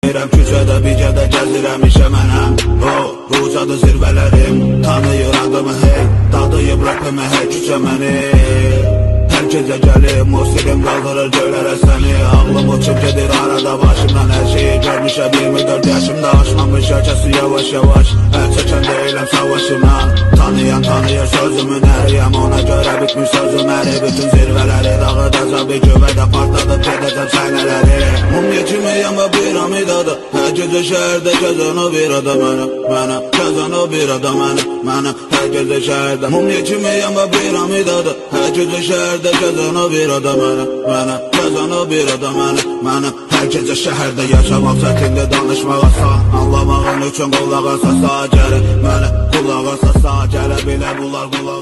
Deyirəm küçədə bircədə gəzirəm işə mənəm. Ucadı zirvələrim, tanıyır adımı hey, dadıyıb rapımı hey küçə məni. Hər gecə gəlib, musiqim qaldırır göylərə səni. Ağlım uçub gedir arada başımdan hər şeyi görmüşəm 24 yaşımda aşmamış herkesi yavaş yavaş. Əl çəkən deyiləm savaşımdan, tanıyan tanıyır sözümün əriyəm. Ona görə bitmiş sözüm əri, bütün zirvələri dağıdacaq bir güvədə partladıb gedəcəm səhnələri. Mum yekimiyəm və piramidadır, hər gecə şəhərdə gəzən o bir adam mənəm, gəzən o bir adam mənəm, hər gecə şəhərdə. Mum yekimiyəm və piramidadır, hər gecə şəhərdə gəzən o bir adam mənəm, gəzən o bir adam mənəm. Hər gecə şəhərdə yaşamaq çətindir, danışmaq asan, anlamağın üçün qulaq asasa gəlir mənə, qulaq asasa gələ bilə bunlar qulağa.